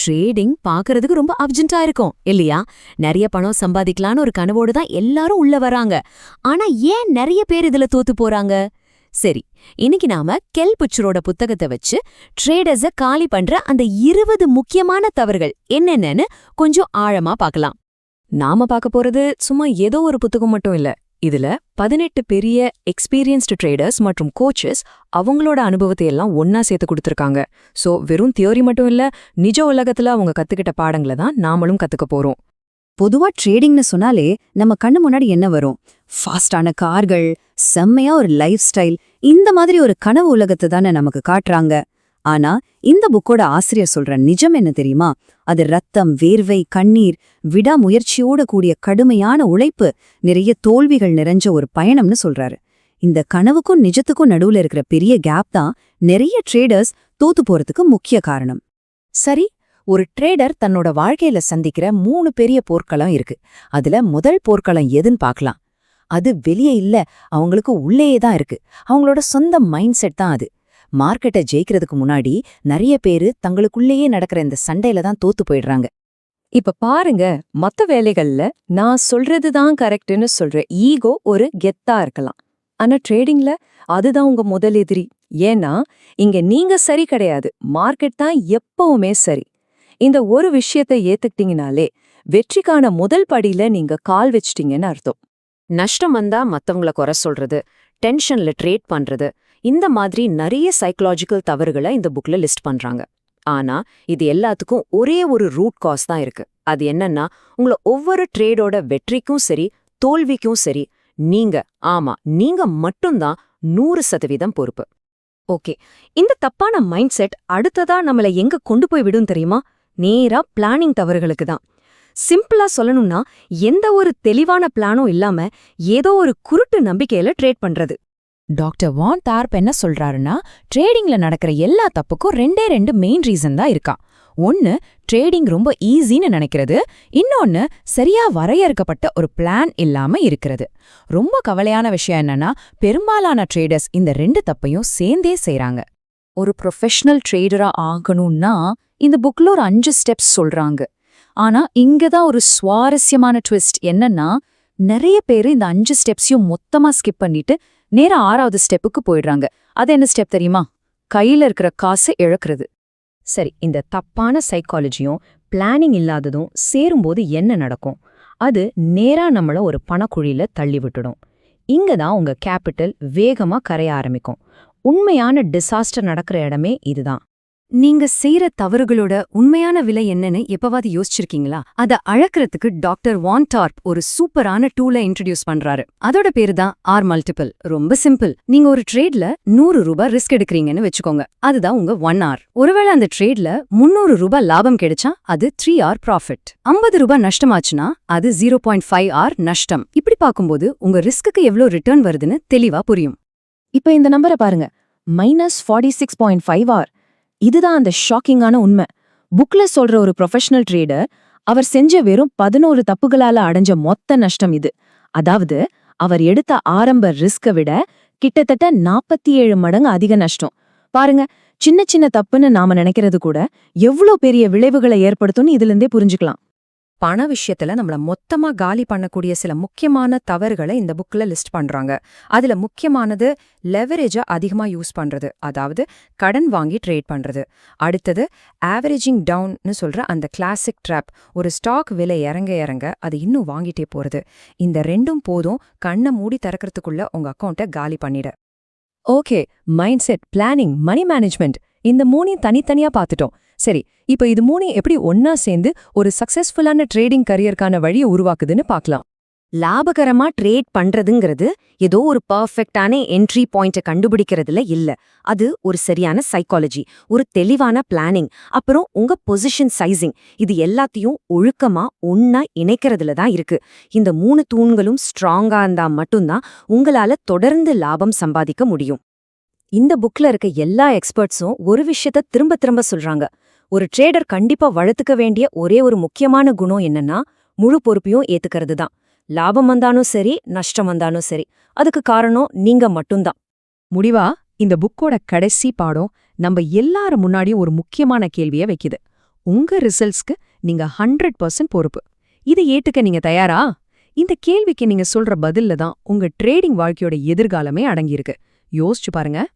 Trading பாக்குறதுக்கு ரொம்ப அர்ஜென்ட்டா இருக்கும் இல்லையா? நிறைய பணம் சம்பாதிக்கலான்னு ஒரு கனவோடு தான் எல்லாரும் உள்ள வராங்க. ஆனா ஏன் நிறைய பேர் இதுல தோத்து போறாங்க? சரி, இன்னைக்கு நாம கெல் புச்சரோட புத்தகத்தை வச்சு ட்ரேடர்ஸ காலி பண்ற அந்த 20 முக்கியமான தவறுகள் என்னென்னன்னு கொஞ்சம் ஆழமா பார்க்கலாம். நாம பார்க்க போறது சும்மா ஏதோ ஒரு புத்தகம் மட்டும் இல்ல. இதுல 18 பெரிய எக்ஸ்பீரியன்ஸ்டு ட்ரேடர்ஸ் மற்றும் கோச்சஸ் அவங்களோட அனுபவத்தை எல்லாம் ஒன்னா சேர்த்து கொடுத்திருக்காங்க. சோ வெறும் தியோரி மட்டும் இல்ல, நிஜ உலகத்துல அவங்க கத்துக்கிட்ட பாடங்களை தான் நாமளும் கத்துக்க போறோம். பொதுவா ட்ரேடிங்னு சொன்னாலே நம்ம கண்ணு முன்னாடி என்ன வரும்? ஃபாஸ்டான கார்கள், செம்மையா ஒரு லைஃப் ஸ்டைல், இந்த மாதிரி ஒரு கனவு உலகத்தை தானே நமக்கு காட்டுறாங்க. ஆனா இந்த புக்கோட ஆசிரியர் சொல்ற நிஜம் என்ன தெரியுமா? அது ரத்தம், வேர்வை, கண்ணீர், விடாமுயற்சியோட கூடிய கடுமையான உழைப்பு, நிறைய தோல்விகள் நிறைஞ்ச ஒரு பயணம்னு சொல்றாரு. இந்த கனவுக்கும் நிஜத்துக்கும் நடுவுல இருக்கிற பெரிய கேப் தான் நிறைய ட்ரேடர்ஸ் தோத்து போறதுக்கு முக்கிய காரணம். சரி, ஒரு ட்ரேடர் தன்னோட வாழ்க்கையில சந்திக்கிற 3 பெரிய போர்க்களம் இருக்கு. அதுல முதல் போர்க்களம் எதுன்னு பார்க்கலாம். அது வெளியே இல்ல, அவங்களுக்கு உள்ளேயே தான் இருக்கு. அவங்களோட சொந்த மைண்ட் செட் தான் அது. மார்க்கெட்டை ஜெயிக்கிறதுக்கு முன்னாடி நிறைய பேரு தங்களுக்குள்ளேயே நடக்கிற இந்த சண்டையில தான் தோத்து போயிடுறாங்க. இப்ப பாருங்க, மத்த வேலைகள்ல நான் சொல்றதுதான் கரெக்ட்னு சொல்ற ஈகோ ஒரு கெத்தா இருக்கலாம். ஆனா ட்ரேடிங்ல அதுதான் உங்க முதல் எதிரி. ஏன்னா இங்க நீங்க சரி கிடையாது, மார்க்கெட் தான் எப்பவுமே சரி. இந்த ஒரு விஷயத்தை ஏத்துக்கிட்டீங்கனாலே வெற்றிக்கான முதல் படியில நீங்க கால் வச்சிட்டீங்கன்னு அர்த்தம். நஷ்டம் வந்தா மத்தவங்கள குறை சொல்றது, டென்ஷன்ல ட்ரேட் பண்றது, இந்த மாதிரி நிறைய சைக்கலாஜிக்கல் தவறுகளை இந்த புக்ல லிஸ்ட் பண்றாங்க. ஆனா இது எல்லாத்துக்கும் ஒரே ஒரு ரூட் காஸ் தான் இருக்கு. அது என்னன்னா, உங்கள ஒவ்வொரு ட்ரேடோட வெற்றிக்கும் சரி தோல்விக்கும் சரி நீங்க மட்டும்தான் 100% பொறுப்பு. ஓகே, இந்த தப்பான மைண்ட் செட் அடுத்ததா நம்மள எங்க கொண்டு போய் விடும் தெரியுமா? நேரா பிளானிங் தவறுகளுக்கு தான். சிம்பிளா சொல்லணும்னா, எந்த ஒரு தெளிவான பிளானும் இல்லாம ஏதோ ஒரு குருட்டு நம்பிக்கையில ட்ரேட் பண்றது. டாக்டர் வான் தார்ப் என்ன சொல்றாருன்னா, ட்ரேடிங்ல நடக்கிற எல்லா தப்புக்கும் 2 மெயின் ரீசன் தான் இருக்கா. ஒன்னு, ட்ரேடிங் ரொம்ப ஈஸின்னு நினைக்கிறது. இன்னொன்னு, சரியா வரையறுக்கப்பட்ட ஒரு பிளான் இல்லாம இருக்கிறது. ரொம்ப கவலையான விஷயம் என்னன்னா, பெரும்பாலான ட்ரேடர்ஸ் இந்த 2 தப்பையும் சேர்ந்தே செய்றாங்க. ஒரு ப்ரொஃபஷனல் ட்ரேடரா ஆகணும்னா இந்த புக்ல ஒரு 5 ஸ்டெப்ஸ் சொல்றாங்க. ஆனா இங்கதான் ஒரு சுவாரஸ்யமான ட்விஸ்ட் என்னன்னா, நிறைய பேரு இந்த 5 ஸ்டெப்ஸையும் மொத்தமா ஸ்கிப் பண்ணிட்டு நேரா 6வது ஸ்டெப்புக்கு போயிடுறாங்க. அது என்ன ஸ்டெப் தெரியுமா? கையில இருக்கிற காசை இழக்கிறது. சரி, இந்த தப்பான சைக்காலஜியும் பிளானிங் இல்லாததும் சேரும்போது என்ன நடக்கும்? அது நேரா நம்மள ஒரு பணக்குழியில தள்ளி விட்டுடும். இங்கதான் உங்க கேபிட்டல் வேகமா கரைய ஆரம்பிக்கும். உண்மையான டிசாஸ்டர் நடக்கிற இடமே இதுதான். நீங்க செய்யற தவறுகளோட உண்மையான விலை என்னன்னு எப்பவாது யோசிச்சிருக்கீங்களா? அத அளக்கிறதுக்கு டாக்டர் வான் தார்ப் ஒரு சூப்பரான டூலை இன்ட்ரடியூஸ் பண்றாரு. அதோட பேரு தான் R மல்டிபிள். ரொம்ப சிம்பிள். நீங்க ஒரு ட்ரேட்ல 100 ரூபாய் ரிஸ்க் எடுக்கிறீங்கன்னு வச்சுக்கோங்க. அதுதான் உங்க 1 hour. ஒருவேளை அந்த ட்ரேட்ல 300 ரூபாய் லாபம் கிடைச்சா அது 3 hour ப்ராஃபிட். 50 ரூபாய் நஷ்டமாச்சுன்னா அது 0.5 hour நஷ்டம். இப்படி பார்க்கும்போது உங்க ரிஸ்க்கு எவ்வளவு ரிட்டர்ன் வருதுன்னு தெளிவா புரியும். இப்ப இந்த நம்பரை பாருங்க, -46.5 hour. இதுதான் அந்த ஷாக்கிங்கான உண்மை. புக்ல சொல்ற ஒரு ப்ரொஃபஷனல் ட்ரேடர் அவர் செஞ்ச வெறும் 11 தப்புகளால அடைஞ்ச மொத்த நஷ்டம் இது. அதாவது அவர் எடுத்த ஆரம்ப ரிஸ்கை விட கிட்டத்தட்ட 47 மடங்கு அதிக நஷ்டம். பாருங்க, சின்ன சின்ன தப்புன்னு நாம நினைக்கிறது கூட எவ்வளோ பெரிய விளைவுகளை ஏற்படுத்தும்னு இதுல இருந்தே புரிஞ்சுக்கலாம். பண விஷயத்துல நம்மள மொத்தமா காலி பண்ணக்கூடிய சில முக்கியமான தவறுகளை இந்த புக்ல லிஸ்ட் பண்றாங்க. அதுல முக்கியமானது லெவரேஜை அதிகமா யூஸ் பண்றது, அதாவது கடன் வாங்கி ட்ரேட் பண்றது. அடுத்தது ஆவரேஜிங் டவுன்னு சொல்ற அந்த கிளாசிக் ட்ராப். ஒரு ஸ்டாக் விலை இறங்க இறங்க அது இன்னும் வாங்கிட்டே போறது. இந்த 2ம் போதும் கண்ணை மூடி திறக்கிறதுக்குள்ள உங்க அக்கௌண்ட்டை காலி பண்ணிட. Okay, mindset, planning, money management, இந்த 3ஐயும் தனித்தனியா பார்த்துட்டோம். சரி, இப்ப இது 3 எப்படி ஒன்னா சேர்ந்து ஒரு சக்சஸ்ஃபுல்லான ட்ரேடிங் கரியருக்கான வழியை உருவாக்குதுன்னு பார்க்கலாம். லாபகரமா ட்ரேட் பண்றதுங்கிறது ஏதோ ஒரு பர்ஃபெக்டான என்ட்ரி பாயிண்ட்டை கண்டுபிடிக்கிறதுல இல்ல. அது ஒரு சரியான சைக்காலஜி, ஒரு தெளிவான பிளானிங், அப்புறம் உங்க பொசிஷன் சைசிங், இது எல்லாத்தையும் ஒழுக்கமா ஒன்னா இணைக்கிறதுல தான் இருக்கு. இந்த 3 தூண்களும் ஸ்ட்ராங்கா இருந்தா மட்டும்தான் உங்களால தொடர்ந்து லாபம் சம்பாதிக்க முடியும். இந்த புக்ல இருக்க எல்லா எக்ஸ்பர்ட்ஸும் ஒரு விஷயத்த திரும்ப திரும்ப சொல்றாங்க. ஒரு ட்ரேடர் கண்டிப்பா வளர்த்துக்க வேண்டிய ஒரே ஒரு முக்கியமான குணம் என்னன்னா, முழு பொறுப்பையும் ஏத்துக்கிறது தான். லாபம் வந்தாலும் சரி, நஷ்டம் வந்தாலும் சரி, அதுக்கு காரணம் நீங்க மட்டும்தான். முடிவா இந்த புக்கோட கடைசி பாடம் நம்ம எல்லாரும் முன்னாடியும் ஒரு முக்கியமான கேள்வியை வைக்குது. உங்க ரிசல்ட்ஸ்க்கு நீங்க 100% பொறுப்பு. இதை ஏத்துக்க நீங்க தயாரா? இந்த கேள்விக்கு நீங்க சொல்ற பதில்ல தான் உங்க ட்ரேடிங் வாழ்க்கையோட எதிர்காலமே அடங்கியிருக்கு. யோசிச்சு பாருங்க.